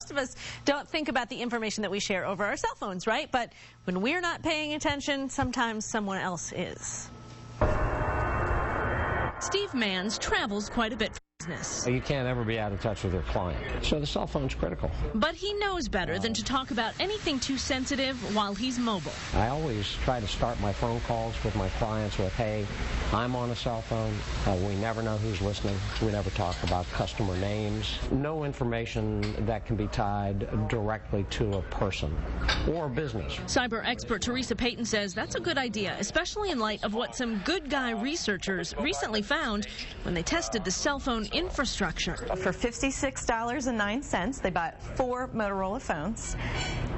most of us don't think about the information that we share over our cell phones, right? But when we're not paying attention, sometimes someone else is. Steve Manns travels quite a bit for business. You can't ever be out of touch with your client, so the cell phone's critical. But he knows better than to talk about anything too sensitive while he's mobile. I always try to start my phone calls with my clients with, hey, I'm on a cell phone. We never know who's listening. We never talk about customer names. No information that can be tied directly to a person or a business. Cyber expert Teresa Payton says that's a good idea, especially in light of what some good guy researchers recently found when they tested the cell phone infrastructure. For $56.09, they bought 4 Motorola phones,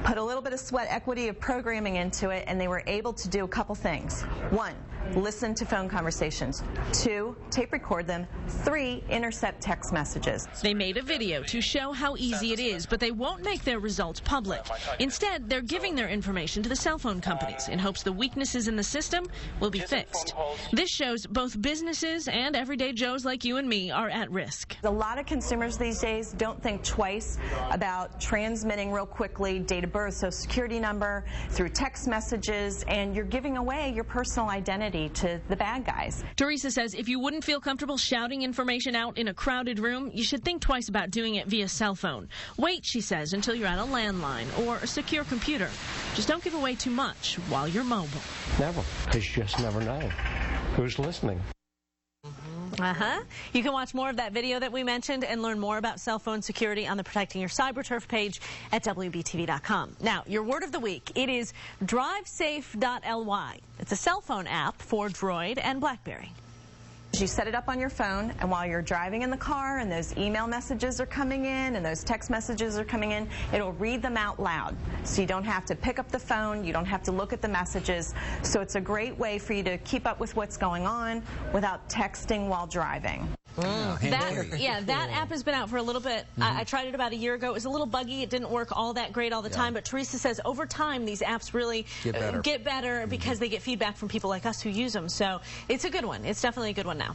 put a little bit of sweat equity of programming into it, and they were able to do a couple things. 1, listen to phone conversations. 2, tape record them. 3, intercept text messages. They made a video to show how easy it is, but they won't make their results public. Instead, they're giving their information to the cell phone companies in hopes the weaknesses in the system will be fixed. This shows both businesses and everyday Joes like you and me are at risk. A lot of consumers these days don't think twice about transmitting real quickly date of birth, social security number, through text messages, and you're giving away your personal identity to the bad guys. Teresa says if you wouldn't feel comfortable shouting information out in a crowded room, you should think twice about doing it via cell phone. Wait, she says, until you're at a landline or a secure computer. Just don't give away too much while you're mobile. Never, because you just never know who's listening. You can watch more of that video that we mentioned and learn more about cell phone security on the Protecting Your Cyberturf page at WBTV.com. Now, your word of the week, it is drivesafe.ly. It's a cell phone app for Droid and BlackBerry. You set it up on your phone, and while you're driving in the car and those email messages are coming in and those text messages are coming in, it'll read them out loud. So you don't have to pick up the phone, you don't have to look at the messages. So it's a great way for you to keep up with what's going on without texting while driving. That app has been out for a little bit. I tried it about a year ago. It was a little buggy. It didn't work all that great all the time, but Teresa says over time these apps really get better because they get feedback from people like us who use them. So it's a good one. It's definitely a good one now.